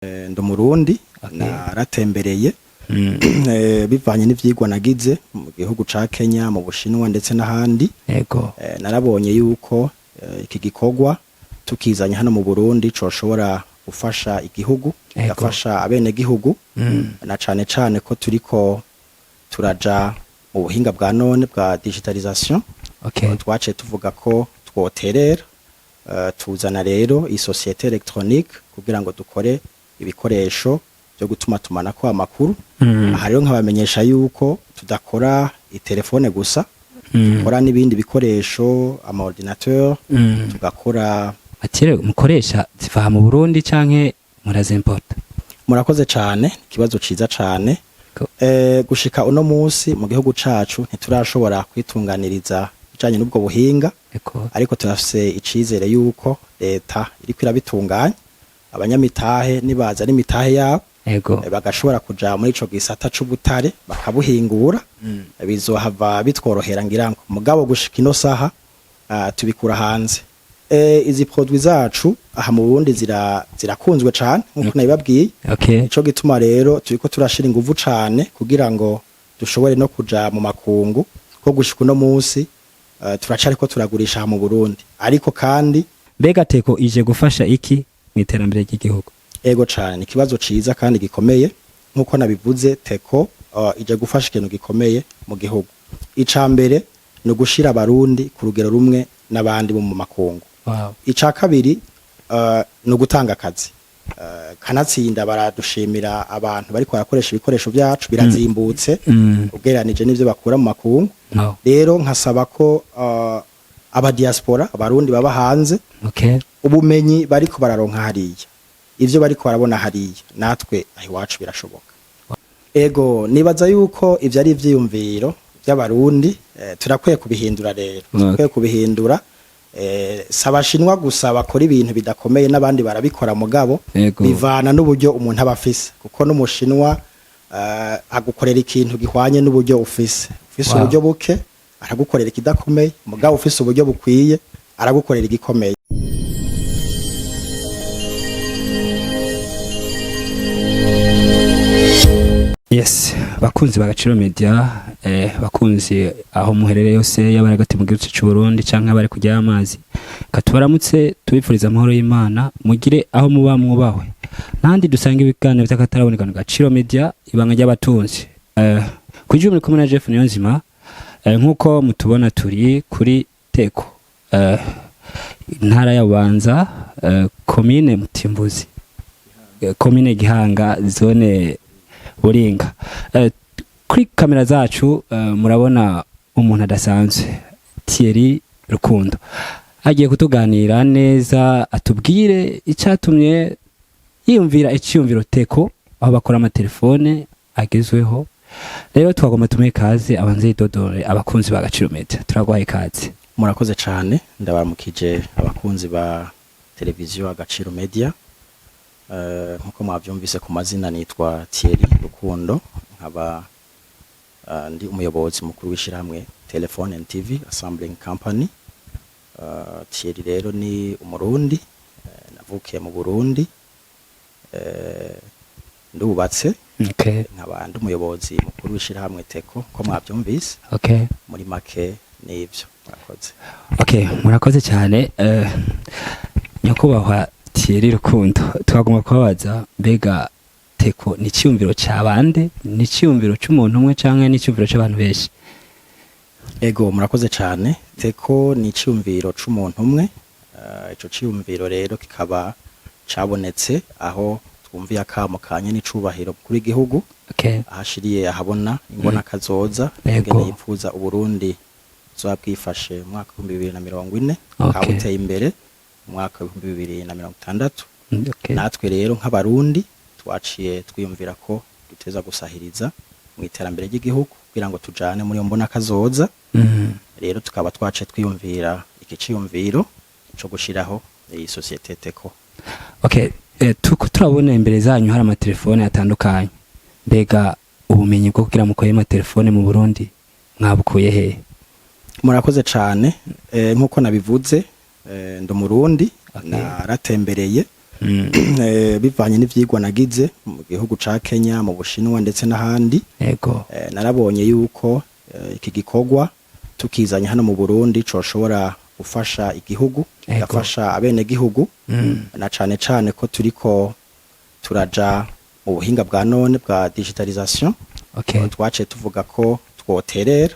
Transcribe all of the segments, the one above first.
Ndo Murundi naratembereye bivanye n'ivyigwa nagize mu gihugu ca Kenya mu Bushinwa ndetse n'ahandi. Yego. Narabonye yuko iki gikorwa tukizanye hano mu Burundi coshobora gufasha igihugu, gafasha abene gihugu na cane cane ko turiko turaja mu buhinga bwa none bwa digitalisation. Twace tuvuga ko twoterera tuzana rero isosiyete electronique kugira ngo dukore ibikoresho byo gutuma tumanako amakuru. Aha rero nkabamenyesha yuko tudakora itelefone gusa, dukora n'ibindi bikoresho ama ordinateur, tugakora Atire mukoresha ziva mu Burundi canke murazimporta. Murakoze cane, kibazo ciza cane. Gushika uno munsi mu gihugu cacu ntiturashobora kwitunganiriza bijanye n'ubwo buhinga, ariko turafise icizere yuko leta iriko irabitunganya. Abanyamitahe nibaza n'imitahe yabo bagashobora kuja muri ico gisata c'ubutare bakabuhingura, bizohava bitworohera ngirango mugabo gushika ino saha tubikura hanze. Izi produits zacu aha mu Burundi zirakunzwe cane nkuko nabibabwiye. Ico gituma rero turiko turashira inguvu cane kugira ngo dushobore no kuja mu makungu, ko gushika uno munsi turacariko turagurisha mu Burundi, ariko kandi mbega Teko ije gufasha iki mwiterambere ry'igihugu? Ego cane, ikibazo ciza kandi gikomeye nkuko nabivuze. Teko ije gufasha ikintu gikomeye mu gihugu. Icambere no gushira abarundi ku rugero rumwe n'abandi bo mu makungu. Ica kabiri no gutanga akazi. Kanatsinda baradushimira abantu bariko barakoresha ibikoresho byacu birazimbutse ugereranije n'ivyo bakura mu makungu. Rero nkasaba ko aba diaspora abarundi baba hanze ubumenyi bariko bararonka hariya, ivyo bariko barabona hariya natwe ahiwacu birashoboka. Ego nibaza yuko ivyo ari ivyiyumviro by'abarundi, turakwiye kubihindura rero. Turakwiye kubihindura. Sabashinwa gusa bakora ibintu bidakomeye n'abandi barabikora mugabo bivana n'uburyo umuntu abafise, kuko n'umushinwa agukorera ikintu gihwanye n'uburyo ufise uburyo buke aragukorera ikidakomeye, mugabo ufise uburyo bukwiye aragukorera igikomeye. Yes, bakunzi bagaciro media, bakunzi aho muherere yose yabari gati mu gihugu cy'u Burundi canke bari kujya amazi, katubaramutse tubifuriza amahoro y'Imana, mugire aho muba mwubahwe. Nandi dusanga ibiganiro by'akataraboneka no gaciro media ibanga ry'abatunzi. Kujye muri kumwe na Jeff Niyonzima, nkuko mutubona turi kuri Teko, intara ya Bubanza, commune Mutimbuzi, commune Gihanga, zone Buringa. Kuri kamera zacu murabona umuntu adasanzwe, Thierry Rukundo agiye kutuganira neza, atubwire icyatumye yiyumvira icyumviro Teko aho bakora amatelefone agezweho. Rero twagomba tume kaze abanze idodore abakunzi bagaciro media. Turagwaye kaze. Murakoze cyane, ndabaramukije abakunzi ba televiziyo agaciro media. Nkuko mwavyumvise ku mazina nitwa Thierry Rukundo, nkaba ndi umuyobozi mukuru w'ishiramwe Telephone and TV Assembling Company. Thierry rero ni umurundi, navukiye mu Burundi, ndubatse. Nkaba ndi umuyobozi mukuru w'ishiramwe Teko ko mwavyumvise. Muri make nivyo. Murakoze. Murakoze cyane. Nyakubahwa Thierry Rukundo, twagomba kubabaza mbega Teko ni cyumviro cy'abande, ni cyumviro cy'umuntu umwe canke ni cyumviro cy'abantu benshi? Ego murakoze cyane. Teko ni cyumviro c'umuntu umwe. Ico cyumviro rero kikaba cabonetse aho twumviye akamo kanye n'icubahiro kuri gihugu. Ahashiriye ahabona imbona kazoza ngene yipfuza Uburundi zobwifashe mu mwaka 2040 kabuteye imbere mwaka 2060. Natwe rero nk'abarundi twaciye twiyumvira ko duteza gusahiriza mu iterambere ry'igihugu kugira ngo tujane muri mbona kazoza. Rero tukaba twace twiyumvira ikiciyumviro cyo gushiraho iyi societe Teko. Turabona imbere zanyu hari amatelefone atandukanye, mbega ubumenyi bwo kugira mukore amatelefone mu Burundi mwabukuye he? Murakoze cyane. Nkuko nabivuze, ndo Murundi naratembereye bivanye n'ivyigwa nagize mu gihugu ca Kenya mu Bushinwa ndetse n'ahandi yego narabonye yuko iki gikorwa tukizanye hano mu Burundi coshobora gufasha igihugu gafasha abene gihugu na cane cane ko turiko turaja mu buhinga bwa none bwa digitalisation twace tuvuga ko twoterera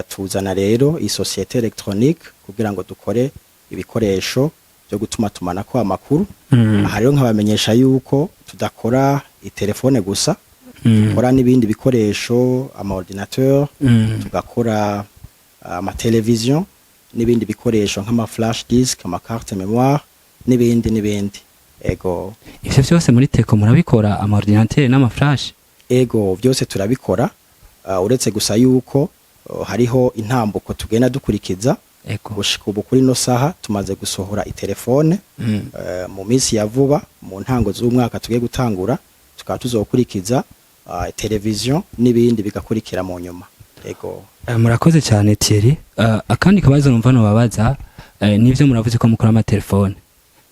tuzana rero isosiyete electronique kugira ngo dukore ibikoresho byo gutuma tumanako amakuru aha rero nkabamenyesha yuko tudakora itelefone gusa dukora n'ibindi bikoresho ama ordinateur tugakora ama television n'ibindi bikoresho nk'ama flash disk ama carte mémoire n'ibindi ego ivyo byose muri teko murabikora ama ordinateur n'ama flash ego byose turabikora uretse gusa yuko hariho intambuko tugenda dukurikiza gushika ubu kuri no saha tumaze gusohora itelefone mu minsi ya vuba mu ntango z'umwaka tugiye gutangura tukaba tuzokurikiza television n'ibindi bigakurikira mu nyuma ego murakoze cyane Thierry akandi kabazo numva no babaza nivyo muravuze ko mukora ama telefone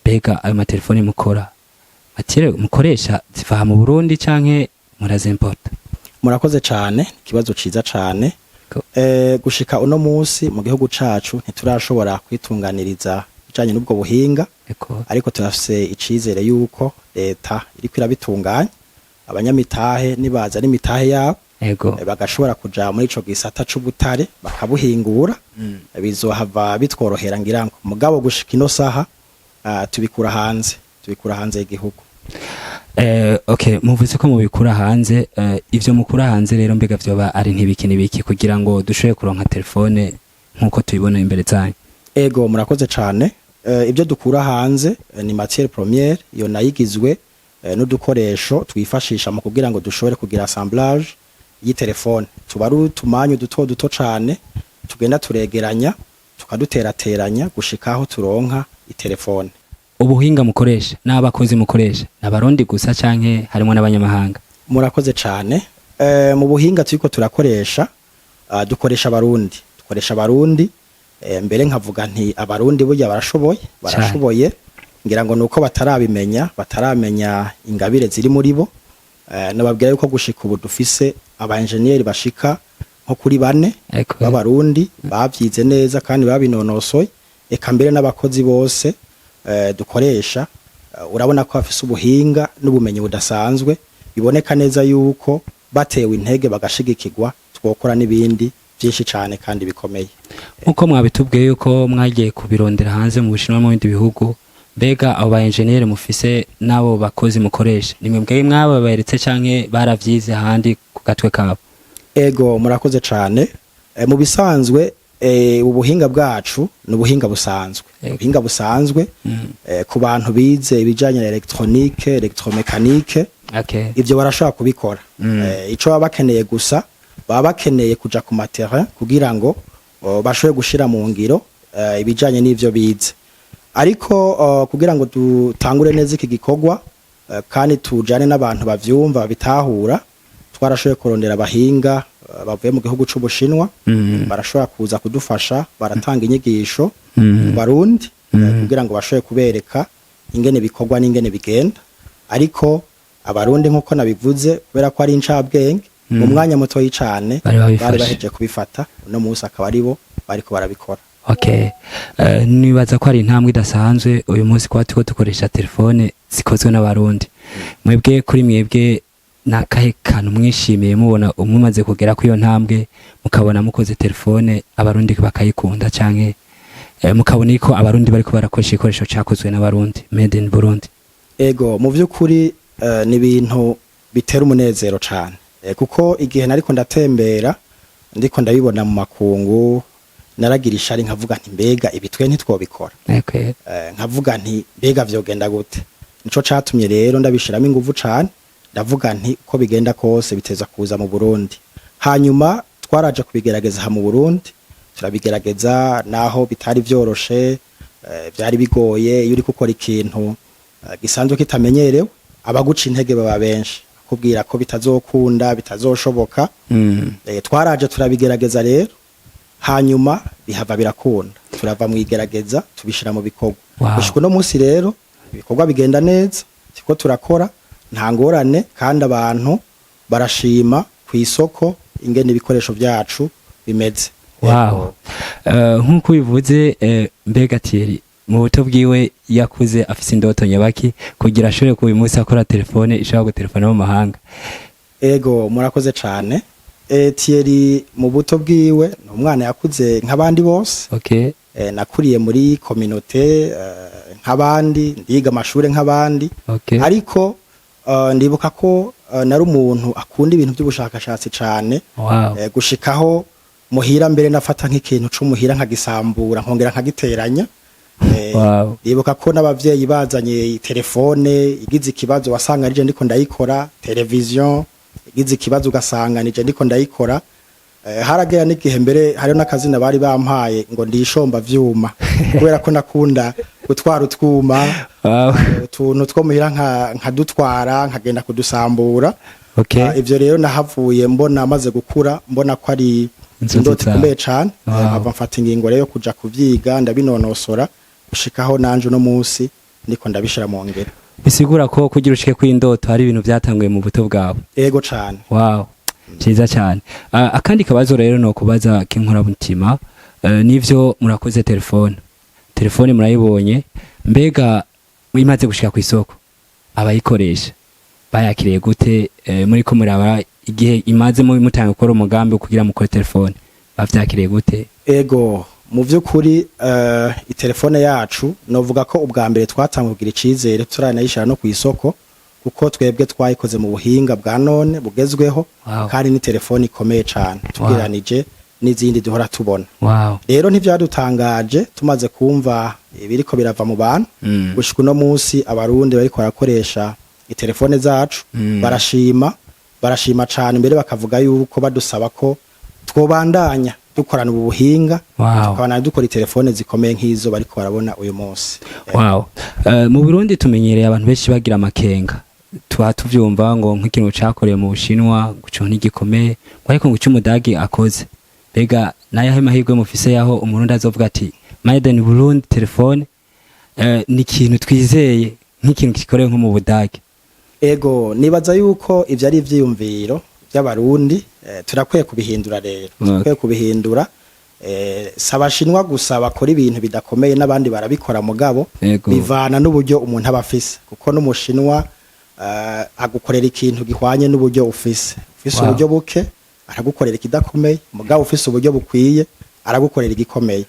bega ayo matelefone mukora mukoresha ziva mu Burundi canke murazimporta murakoze cyane kibazo ciza cyane gushika uno munsi mu gihugu cacu ntiturashobora kwitunganiriza bijanye n'ubwo buhinga ariko turafise icizere yuko leta iriko irabitunganya abanyamitahe nibaza n'imitahe yabo bagashobora kuja muri ico gisata c'ubutare bakabuhingura bizohava bitworohera ngira ngo mugabo gushika ino saha tubikura hanze y'igihugu okay muvuze ko mubikura hanze ivyo mukura hanze rero mbega vyoba ari ntibiki kugira ngo dushoye kuronka telefone nkuko tubibona imbere zanyu ego murakoze cyane ibyo dukura hanze ni matière première yo nayigizwe n'udukoresho twifashisha mu kugira ngo dushobore kugira assemblage y'itelefone tubaru tumanyu duto cyane tugenda turegeranya tukaduterateranya gushikaho turonka itelefone ubuhinga mukoresha n'abakozi mukoresha n'abarundi gusa canke harimo n'abanyamahanga murakoze cyane mu buhinga turiko turakoresha dukoresha abarundi mbere nkavuga nti abarundi burya barashoboye ngira ngo nuko bataramenya ingabire ziri muri bo nababwira yuko gushika ubu dufise aba engineer bashika nko kuri 4 b'abarundi bavyize neza kandi babinonosoye eka mbere n'abakozi bose dukoresha urabona ko afise ubuhinga n'ubumenyi budasanzwe biboneka neza yuko batewe intege bagashigikirwa twokora n'ibindi byinshi cyane kandi bikomeye uko mwabitubwiye yuko mwagiye kubirondera hanze mu Bushinwa mu bindi bihugu mbega abo ba engineer mufise nabo bakozi mukoresha nimwe mbwe mwaba baheretse canke baravyize handi ku gatwe kabo ego murakoze cyane mu bisanzwe ubuhinga bwacu n'ubuhinga busanzwe ku bantu bize ibijanye na electronique electromechanique ivyo barashobora kubikora ico baba bakeneye gusa baba bakeneye kuja ku terrain kugira ngo bashobore gushira mu ngiro ibijanye n'ivyo bize ariko kugira ngo dutangure neza iki gikorwa kandi tujane n'abantu bavyumva babitahura twarashoboye kurondera abahinga bavuye mu gihugu c'Ubushinwa barashobora kuza kudufasha baratanga inyigisho mu Barundi kugira ngo bashobore kubereka ingene bikorwa n'ingene bigenda ariko abarundi nkuko nabivuze kubera ko ari incabwenge mu mwanya muto y'icane bari baheje kubifata no munsi akaba aribo bariko barabikora okay nibaza ko ari intambwe idasanzwe uyu munsi kwa tuko dukoresha telefone zikozwe n'abarundi mwebwe kuri mwebwe nakahe kantu mwishimiye mubona umwe kugera ku iyo ntambwe mukabona mukoze telefone abarundi bakayikunda canke mukabona iko abarundi bariko barakoresha ikoresho cyakozwe n'abarundi made in Burundi ego mu vyukuri ni ibintu bitera umunezero cyane kuko igihe nariko ndatembera ndiko ndabibona mu makungu naragirisha ari nkavuga nti mbega ibitwe ntitwobikora nkavuga nti mbega vyogenda gute nico catumye rero ndabishiramo inguvu cyane ndavuga nti ko bigenda kose biteza kuza mu Burundi hanyuma twaraje kubigerageza ha mu Burundi turabigerageza naho bitari vyoroshe byari bigoye iyo uri gukora ikintu gisanzwe kitamenyerewe abaguca intege baba benshi kubwira ko bitazokunda bitazoshoboka twaraje turabigerageza rero hanyuma bihava birakunda turava mu igerageza tubishira mu bikorwa gushika no munsi rero ibikorwa bigenda neza tiko turakora nta ngorane kandi abantu barashima ku isoko ingene ibikoresho byacu bimeze. Wow. Nkuko bivuze mbega Thierry mu buto bwiwe yakuze afise indoto nyabaki kugira ashobore ku uyu munsi akora telefone ishaka gutelefona mu mahanga. Ego murakoze cyane. Thierry mu buto bwiwe ni umwana yakuze nk'abandi bose. Okay. Nakuriye muri communauté nk'abandi ndiga amashure nk'abandi. Okay. Ariko ndibuka ko nari umuntu akunda ibintu by'ubushakashatsi cyane. Wow. Gushikaho muhira mbere nafata nk'ikintu c'umuhira nkagisambura nkongera nkagiteranya. Wow. Ndibuka ko n'abavyeyi bazanye telefone igize ikibazo wasanga nije ndiko ndayikora, television igize ikibazo ugasanga nije ndiko ndayikora. Haragera n'igihe mbere hariho n'akazina bari bampaye ngo ndishomba vyuma kubera ko nakunda gutwara utwuma. Wow. Utuntu two muhira nkadutwara nkagenda kudusambura. Okay. Ivyo rero nahavuye mbona amaze gukura mbona ko ari indoto ikomeye cane. Nkava mfata ingingo rero kuja kuvyiga ndabinonosora gushikaho nanje no musi ndiko ndabishira mu ngero. Bisigura ko kugira ushike kw'indoto hari ibintu byatanguye mu buto bwawe. Ego cane. Wow. Ciza cyane. Akandi kabazo rero no kubaza kinkora mutima nivyo murakoze telefone murayibonye mbega wimaze gushika ku isoko abayikoresha bayakiriye gute muri ko muraba igihe imaze mu mutanga gukora umugambi kugira mukore telefone bavyakiriye gute? Ego mu vy'ukuri itelefone yacu novuga ko ubwa mbere twatanga kugira icizere turanayishira no ku isoko kuko twebwe twayikoze mu buhinga bwa none bugezweho. Wow. Kandi ni telefone ikomeye cyane tugiranije n'izindi duhora tubona. Wow. Rero ntivyadutangaje tumaze kumva ibiriko birava mu bantu gushika no munsi abarundi bariko barakoresha itelefone zacu. Barashima cyane mbere bakavuga yuko badusaba ko twobandanya dukorana ubu buhinga. Wow. Tukabana dukora itelefone zikomeye nk'izo bariko barabona uyu munsi. Wow. Mu Burundi tumenyereye abantu benshi bagira amakenga tuvyumva ngo nk'ikintu cakoreye mu Bushinwa gucona igikomeye ariko ngo cy'umudagi akoze bega naye ahe mahirwe mufise yaho umurundi azovuga ati made in Burundi telefone ni ikintu twizeye nk'ikintu gikoreye nko mu Budagi. Ego nibaza yuko ivyo ari ivyiyumviro by'abarundi turakwiye kubihindura rero. Turakwiye kubihindura sabashinwa gusa bakora ibintu bidakomeye n'abandi barabikora mugabo bivana n'uburyo umuntu abafise kuko n'umushinwa agukorera ikintu gihwanye n'uburyo ufise. Ufise uburyo buke aragukorera ikidakomeye mugabo ufise uburyo bukwiye aragukorera igikomeye.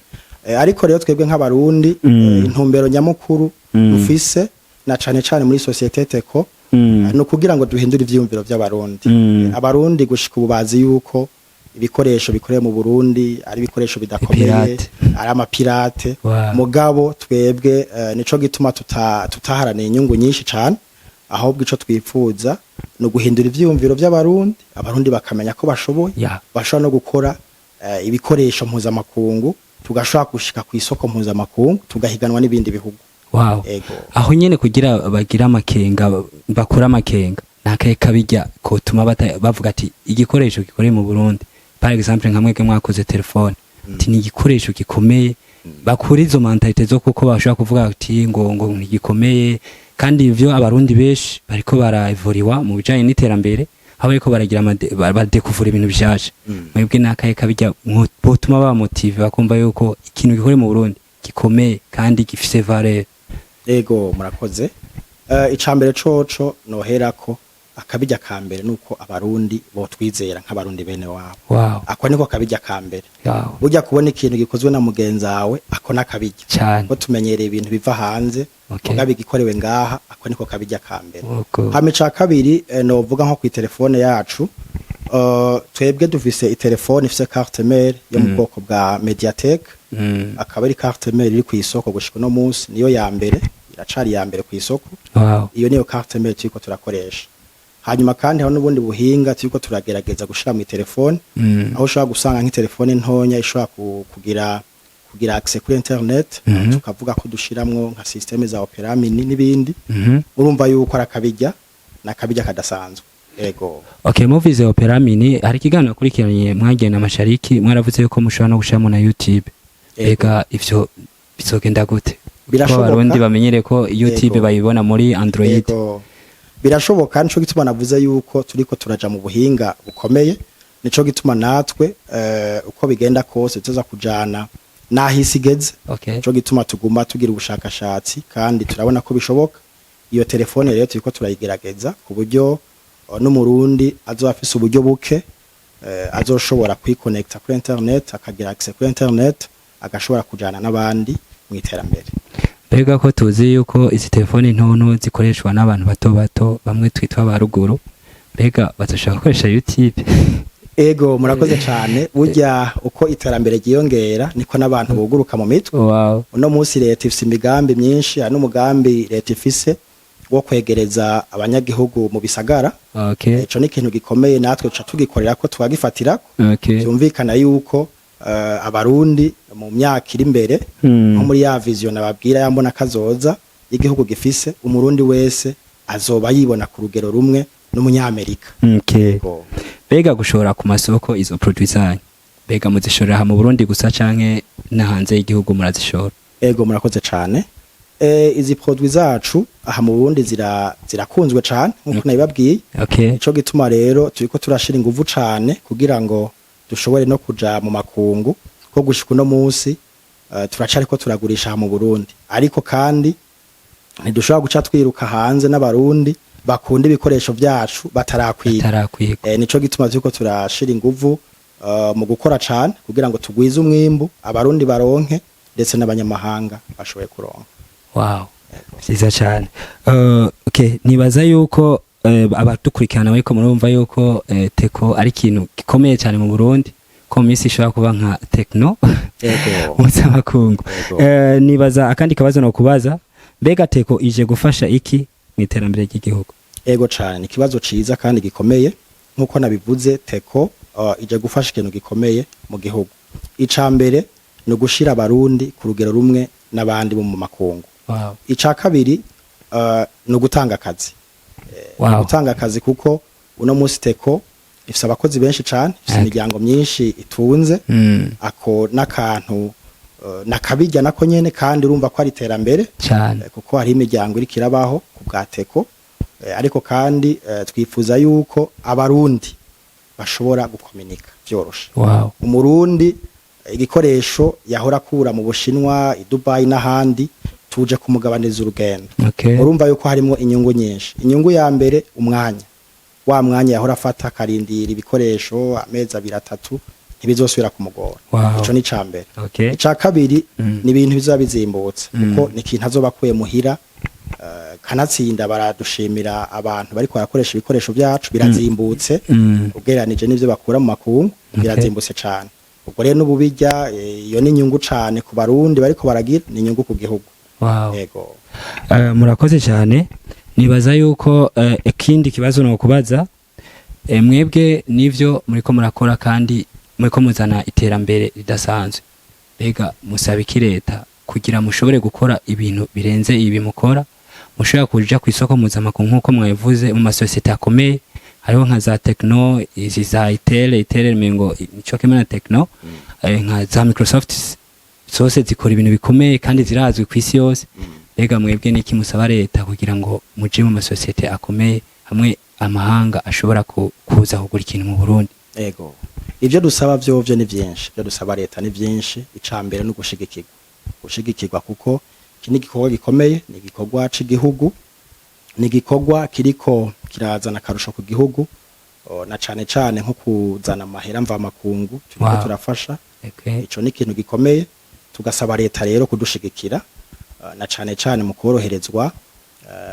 Ariko rero twebwe nk'abarundi intumbero nyamukuru ufise na cane cane muri societe teko no kugira ngo duhindure ivyiyumviro by'abarundi. Abarundi gushika ububazi yuko ibikoresho bikoreye mu Burundi ari ibikoresho bidakomeye ari amapirate. Wow. Mugabo twebwe nico gituma tutaharaniye inyungu nyinshi cane ahubwo ico twifuza no guhindura ivyiyumviro by'abarundi abarundi bakamenya ko bashoboye. Yeah. Bashobora no gukora ibikoresho mpuzamakungu tugashaka gushika ku isoko mpuzamakungu tugahiganwa n'ibindi bihugu. Wow. Ego. Aho nyene kugira bagira amakenga bakora amakenga nakaye kabijya ko tuma bavuga ati igikoresho gikoreye mu Burundi par exemple nka mweke mwakoze telefone ati ni igikoresho gikomeye bakura izo mentalite zo kuko bashaka kuvuga ati ngo ni gikomeye kandi ivyo abarundi beshi bariko baraevoriwa mu bijanye n'iterambere aho bariko baragira badekuvura ibintu bishaje. Mwebwe nakaye kabijya botuma ba motive bakumva yuko ikintu gikoreye mu Burundi gikomeye kandi gifise valeur. Ego murakoze. Icambere coco noherako akabijya kambere nuko abarundi bo twizera nk'abarundi bene wabo. Wow. Ako niko kabijya kambere. Wow. Burya kubona ikintu gikozwe na mugenzawe ako nakabijya cyane ko tumenyereye ibintu biva hanze. Okay. Mugabe gikorewe ngaha ako niko kabijya kambere. Okay. Hame ca kabiri novuga nko ku telefone yacu twebwe dufise itelefone ifise carte mère yo mu bwoko bwa Mediatek. Akaba ari carte mère iri ku isoko gushika no munsi niyo ya mbere iracari ya mbere ku isoko. Wow. Iyo niyo carte mère turiko turakoresha. Hanyuma kandi hari n'ubundi buhinga turiko turagerageza gushira mu telefone aho ushobora gusanga nk'itelefone ntonya ishobora kugira access kuri internet tukavuga ko dushiramwo nka systeme za Opera Mini n'ibindi. Urumva yuko arakabijya nakabijya kadasanzwe. Ego. Okay, muvize Opera Mini hari kiganiro kurikiranye mwagenda mashariki mwaravuze yuko mushobora no gushiramo na YouTube. Ega ivyo bizogenda gute? birashoboka abarundi bamenyere ko YouTube bayibona muri Android. Birashoboka, nico gituma navuze yuko turiko turaja mu buhinga bukomeye, nico gituma natwe uko bigenda kose tuza kujana nahisigeze. Nico gituma tuguma tugira ubushakashatsi kandi turabona ko bishoboka. Iyo telefone rero turiko turayigerageza ku buryo n'umurundi azoba afise uburyo buke azoshobora kwiconnecta kuri internet, akagira access kuri internet, agashobora kujana n'abandi mu iterambere. Mbega ko tuzi yuko izi telefone ntonto zikoreshwa n'abantu bato bato bamwe twitwa baruguru, mbega bazoshaka gukoresha YouTube? Ego murakoze cyane, burya uko iterambere ryiyongera niko n'abantu buguruka mu mitwe. Uno munsi leta ifise imigambi myinshi, n'umugambi leta ifise wo kwegereza abanyagihugu mu bisagara. Ico ni ikintu gikomeye, natwe tuca tugikorera ko tukagifatira. Byumvikana yuko abarundi mu myaka iri imbere nko muri ya vision ababwira yambona kazoza igihugu gifise, umurundi wese azoba yibona ku rugero rumwe n'umunyamerika. Bega gushora ku masoko izo produits zanyu, bega muzishorera mu Burundi gusa canke na hanze y'igihugu murazishora? Ego murakoze cyane. Izi produits zacu aha mu Burundi zirakunzwe cyane nkuko nabibabwiye. Ico gituma rero turiko turashira inguvu cyane kugira ngo dushobore no kuja mu makungu, ko gushika no munsi turacariko turagurisha mu Burundi, ariko kandi ntidushobora guca twiruka hanze n'abarundi bakunda ibikoresho byacu batarakwiga. Nico gituma turiko turashira inguvu mu gukora cyane kugira ngo tugwize umwimbu abarundi baronke ndetse n'abanyamahanga bashoboye kuronka. Vyiza cyane. Nibaza yuko abadukurikirana bariko murumva yuko Teko ari ikintu gikomeye cyane mu Burundi, ko misi ishobora kuba nka Tekno mpuzamakungu. Nibaza akandi kabazo no kubaza, mbega Teko ije gufasha iki mu iterambere ry'igihugu? Ego cyane, ikibazo ciza kandi gikomeye, nkuko nabivuze Teko ije gufasha ikintu gikomeye mu gihugu. Icambere no gushira abarundi ku rugero rumwe n'abandi mu makungu. Ica kabiri no gutanga akazi. Gutanga akazi kuko uno munsi Teko ifise abakozi benshi cyane, ifise imiryango myinshi itunze, ako n'akantu nakabijya nako nyene, kandi urumva ko ari iterambere cyane kuko hari imiryango iri kirabaho ku bwa Teko. Ariko kandi twifuza yuko abarundi bashobora gukominika byoroshe. Umurundi igikoresho yahora kura mu Bushinwa, i Dubai n'ahandi, tuje kumugabaniza urugendo. Urumva yuko harimo inyungu nyinshi. Inyungu ya mbere, umwanya, wa mwanya yahora afata karindira ibikoresho amezi 2-3 ntibizosubira kumugora. Ico ni cambere. Ica kabiri ni ibintu bizaba bizimbutse kuko ni ikintu azobakuye muhira. Kanatsinda baradushimira abantu bariko barakoresha ibikoresho byacu birazimbutse, ugereranije n'ivyo bakura mu makungu birazimbutse cyane. Ubwo rero n'ububijya iyo ni inyungu cyane ku barundi bariko baragira, ni inyungu ku gihugu. Yego. Murakoze cyane. Nibaza yuko ikindi kibazo no kubaza, mwebwe nivyo muriko murakora kandi muriko muzana iterambere ridasanzwe, bega musaba iki leta kugira mushobore gukora ibintu birenze ibi mukora, mushobora kuja ku isoko mpuzamakungu nkuko mwabivuze mu masosiyete akomeye, hariho nka za Tekno, izi za Itel mengo nico kimwe na Tekno, nka za Microsoft, zose zikora ibintu bikomeye kandi zirazwi ku isi yose. Bega mwebwe niki musaba leta kugira ngo muje mu masosiyete akomeye hamwe amahanga ashobora kuza kugura ikintu mu Burundi? Ego, ivyo dusaba vyovyo ni vyinshi, ivyo dusaba leta ni vyinshi. Icambere no gushigikirwa kuko iki ni igikorwa gikomeye, ni igikorwa c'igihugu, ni igikorwa kiriko kirazana akarusho ku gihugu, na cane cane nko kuzana amahera mva makungu turiko turafasha. Ico ni ikintu gikomeye, tugasaba leta rero kudushigikira na cane cane mu koroherezwa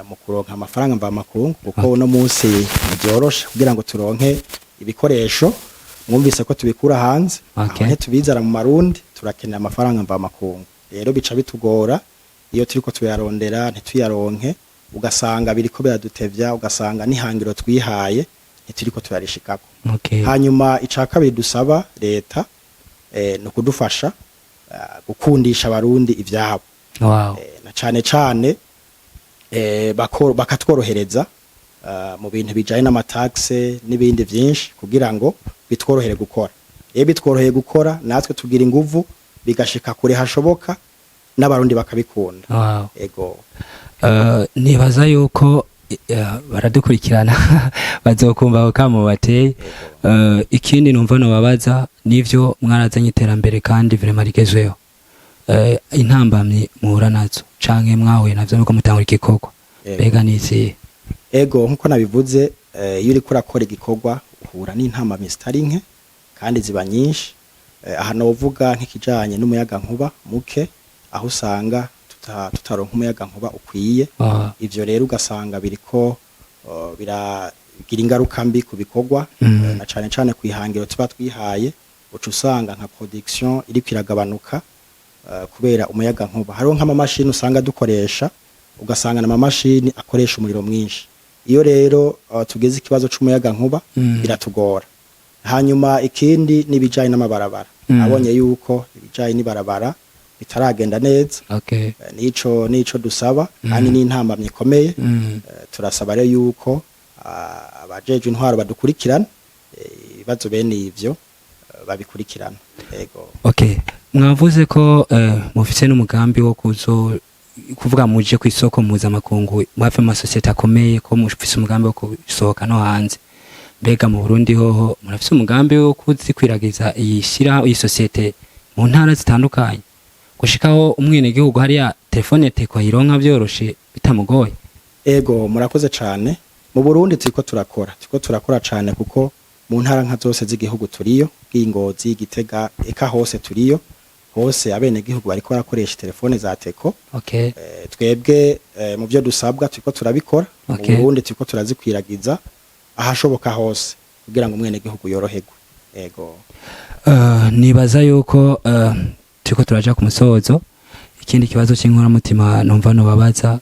mu kuronka amafaranga mva makungu kuko uno munsi byoroshe kugira ngo turonke ibikoresho. Mwumvise ko tubikura hanze, aho tubizara mu marundi turakenera amafaranga mva makungu, rero bica bitugora iyo turiko tuyarondera ntituyaronke, ugasanga biriko biradutevya, ugasanga nihangiro twihaye ntituriko turarishikako. Hanyuma ica kabiri dusaba leta no kudufasha gukundisha abarundi ivyabo. Na cane cane bakatworohereza mu bintu bijanye n'amataxe n'ibindi vyinshi kugira ngo bitworohere gukora. Bitworoheye gukora natwe tugira inguvu bigashika kure hashoboka, n'abarundi bakabikunda. Wow. Ego. Nibaza yuko baradukurikirana bazokumva aho kamo bateye. Ikindi numva no babaza nivyo mwarazanye iterambere kandi vraiment rigezweho. Intambamye muhura nazo canke mwahuye navyo nuko mutangura igikorwa. Bega niziye. Ego nkuko nabivuze iyo uri kurakora igikorwa uhura n'intambamye zitari nke kandi ziba nyinshi. Aha novuga nk'ikijanye n'umuyaga nkuba muke aho usanga tutaronka umuyaga nkuba ukwiye. Ivyo rero ugasanga biriko biragira ingaruka mbi ku bikorwa na cane cane kwihangiro tuba twihaye uca usanga nka production iri kwiragabanuka kubera umuyaga nkuba. Hariho nk'amamashini usanga dukoresha ugasanga na mamashini akoresha umuriro mwinshi. Iyo rero tugeze ikibazo c'umuyaga nkuba biratugora. Hanyuma ikindi nibijanye n'amabarabara. Abonye yuko ibijanye n'ibarabara bitaragenda neza. Okay. Nico dusaba kandi n'intambamye ikomeye. Turasaba rero yuko abajeje intwaro badukurikirana ibibazo bene ivyo babikurikirana. Ego. Okay. Mwavuze ko mufise n'umugambi wo kuvuga muje ku isoko mpuzamakungu mwafe amasosiyete akomeye ko mufise umugambi wo kusohoka no hanze. Mbega mu Burundi hoho murafise umugambi wo kuzikwiragiza iyi sosiyete mu ntara zitandukanye gushikaho umwene gihugu hariya telefone teko ironka byoroshe bitamugoye? Ego murakoze cane. Mu Burundi turiko turakora cane kuko mu ntara nka zose z'igihugu turiyo, Ngozi, Gitega, eka hose turiyo. Hose abene gihugu bariko barakoresha telefone za teko. Okay. Twebwe mu byo dusabwa turiko turabikora. Okay. Mu Burundi turiko turazikwiragiza ahashoboka hose kugira ngo umwene gihugu yoroherwe. Ego. Nibaza yuko turiko turaja ku musozo. Ikindi kibazo cy'inkora mutima numva no babaza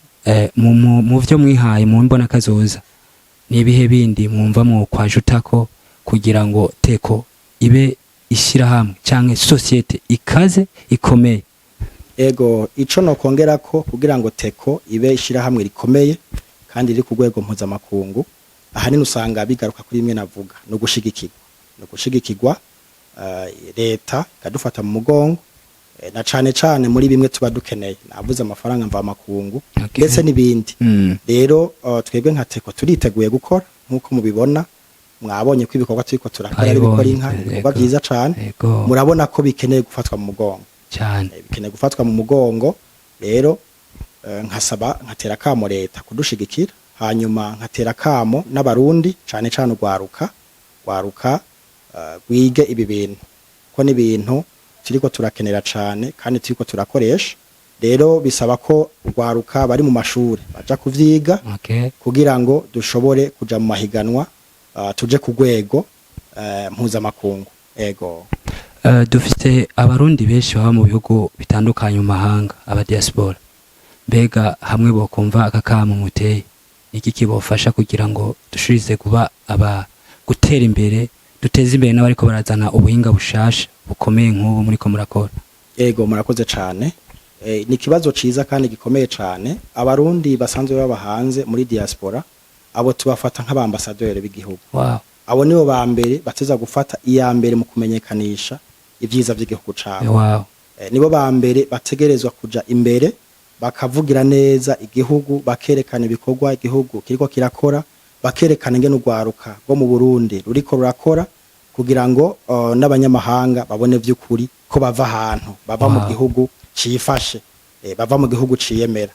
mu byo mwihaye mu mbona kazoza nibihe bindi mwumva mu kwajutako kugira ngo teko ibe ishira hamwe canke societe ikaze ikomeye? Ego ico no kongera ko kugira ngo teko ibe ishira hamwe rikomeye kandi iri ku rwego mpuzamakungu ahanini usanga bigaruka kuri imwe navuga no gushigikirwa leta kadufata mu mugongo na cane muri bimwe tuba dukeneye navuze amafaranga mva makungu ndetse n'ibindi. Rero twebwe nka teko turiteguye gukora nkuko mubibona mwabonye ko ibikorwa turiko turakora ari bikora inka ibikorwa byiza cane. Murabona ko bikeneye gufatwa mu mugongo cyane, bikeneye gufatwa mu mugongo. Rero nkasaba nkatera kamo leta kudushigikira, hanyuma nkatera kamo n'abarundi cane urwaruka gwige ibi bintu ko ni bintu turiko turakenera cane kandi turiko turakoresha. Rero bisaba ko urwaruka bari mu mashuri baja kuvyiga. Okay. Kugira ngo dushobore kuja mu mahiganwa tuje ku rwego mpuzamakungu. Ego. Dufite abarundi benshi baba mu bihugu bitandukanye mu mahanga, aba diaspora. Mbega hamwe bokumva akakamo muteye iki kibofasha kugira ngo dushirize kuba gutera imbere, duteze imbere n'abariko barazana ubuhinga bushasha bukomeye nk'ubu muri ko murakora? Ego murakoze cane. Ni kibazo ciza kandi gikomeye cane. Abarundi basanzwe baba hanze muri diaspora abo tubafata nk'abambasaderi b'igihugu. Wow. Abo nibo ba mbere bateza gufata iya mbere mu kumenyekanisha ivyiza vy'igihugu cabo. Wow. Nibo ba mbere bategerezwa kuja imbere bakavugira neza igihugu, bakerekana ibikorwa igihugu kiriko kirakora, bakerekana ingene urwaruka rwo mu Burundi ruriko rurakora kugira ngo n'abanyamahanga babone vy'ukuri ko bava ahantu bava mu gihugu cifashe, bava mu gihugu ciyemera.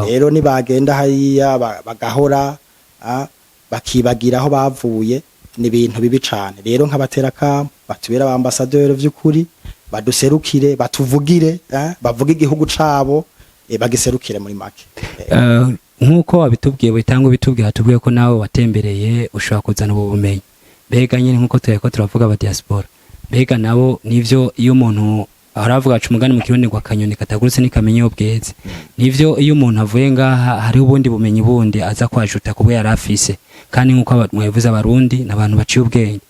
Rero nibagenda hariya bagahora bakibagira aho bavuye ni ibintu bibi cane. Rero nk'abatera kamo batubera abambasaderi vy'ukuri, baduserukire, batuvugire, bavuga igihugu cabo, bagiserukire muri make. Nkuko wabitubwiye bitangwa bitubwiye hatubwiye ko nawe watembereye ushobora kuzana ubumenyi. Mbega nyine nkuko tuyeko turavuga aba diaspora, mbega nabo nivyo iyo umuntu aravuga umugani mu kirundi ngo akanyoni katagurutse nikamenye ubweze, nivyo iyo umuntu avuye ngaha hari ubundi bumenyi bundi aza kwajuta kubwo yarafise, kandi nkuko mwavuze abarundi nabantu baciye ubwenge.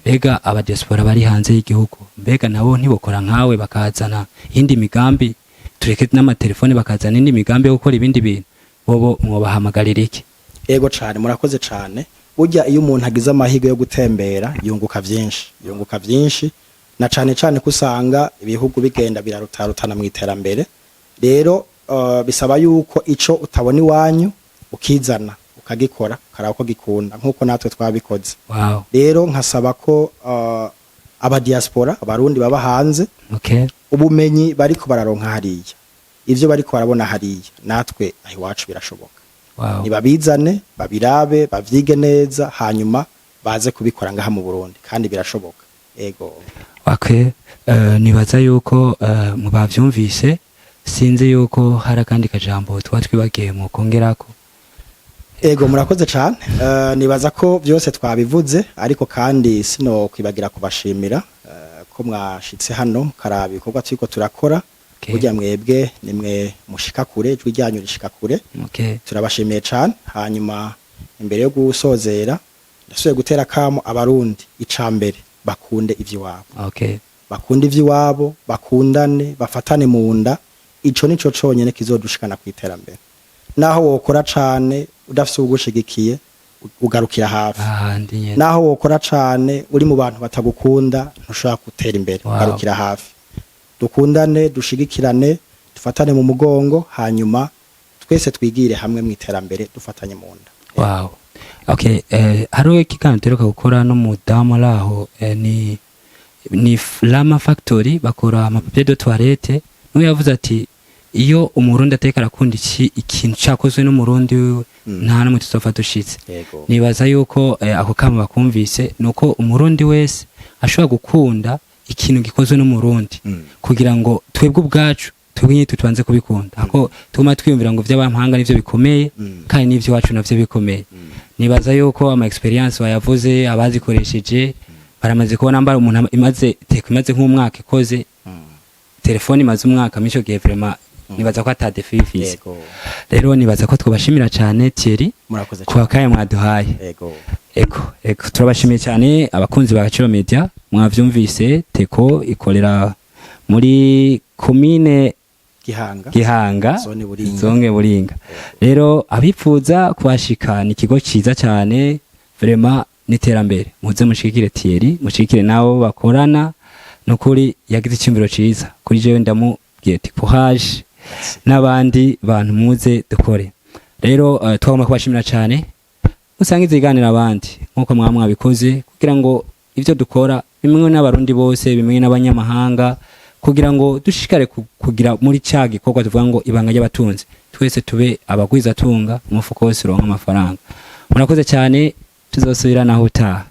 Mbega aba diaspora bari hanze y'igihugu, mbega nabo ntibokora nkawe bakazana indi migambi, tureke n'amatelefone bakazana indi migambi yo gukora ibindi bintu, bobo mwobahamagarira iki? Ego cane murakoze cane. Burya iyo umuntu agize amahirwe yo gutembera yunguka vyinshi na cane kusanga ibihugu bigenda birarutarutana mu iterambere. rero bisaba yuko ico utabona iwanyu ukizana ukagikora karaba ko gikunda nkuko natwe twabikoze. Wow. Rero nkasaba ko aba diaspora abarundi baba hanze Okay. ubumenyi bariko bararonka hariya ivyo bariko barabona hariya natwe aho iwacu birashoboka. Wow. Nibabizane babirabe bavyige neza hanyuma baze kubikora ngaha mu Burundi kandi birashoboka. Ego. Okay. Nibaza yuko mu bavyumvise sinzi yuko hari akandi kajambo twibagiye mu kongerako. Ego murakoze cyane. Nibaza ko byose twabivuze ariko kandi sino kwibagira kubashimira ko mwashitse hano karabi bikorwa twiko turakora. Okay. Burya mwebwe nimwe mushika kure ijwi ryanyu rishika kure. Okay. Turabashimiye cyane. Hanyuma imbere yo gusozera ndasubiye gutera kamo abarundi icambere bakunde ivy'iwabo. Okay. Bakunde ivy'iwabo bakundane bafatane mu nda ico nico conyene kizodushikana kwiterambere. Naho wokora cane udafise ugushigikiye ugarukira hafi. Naho wokora cane uri mu bantu batagukunda ntushobora gutera imbere. Wow. Ugarukira hafi. Dukundane dushigikirane dufatane mu mugongo hanyuma twese twigire hamwe mwiterambere dufatanye mu nda. Wow. Okay, hariho ikiganiro teruka gukora no mu damu laho ni Lama Factory bakora amapapier de toilette no yavuze ati iyo umurundi ateka arakunda ikintu cyakozwe n'umurundi nta namwe tuzofa dushitse. Nibaza yuko ako kama bakumvise nuko umurundi wese ashobora gukunda ikintu gikozwe n'umurundi kugira ngo twebwe ubwacu twebwe tubanze kubikunda ako tuma twiyumvira ngo vy'abamahanga nivyo bikomeye kandi nivyo wacu navyo bikomeye. Nibaza yuko ama experience wayavuze abazikoresheje baramaze kubona mbara umuntu imaze nk'umwaka ikoze telefone imaze umwaka mico gihe vraiment nibaza ko atadefifise. Rero nibaza ko twabashimira cyane Thierry kwa kaya mwaduhaye. Ego turabashimiye cyane abakunzi ba Gaciro Media mwavyumvise Teko ikorera muri commune Gihanga zone Buringa. Rero abipfuza kubashika ni kigo ciza cyane vraiment niterambere muze mushikire Thierry mushikire nabo bakorana nukuri yagize icyumviro ciza kuri jewe ndamubwiye ati courage n'abandi bantu muze dukore. Rero twagomba kubashimira cyane musangize iganira abandi nkuko mwabikoze kugira ngo ivyo dukora bimwe n'abarundi bose bimwe n'abanyamahanga kugira ngo dushikare kugira muri cya gikorwa tuvuga ngo ibanga ry'abatunzi twese tube abagwiza tunga umufuko wose uronka amafaranga. Murakoze cyane tuzosubira naho utaha.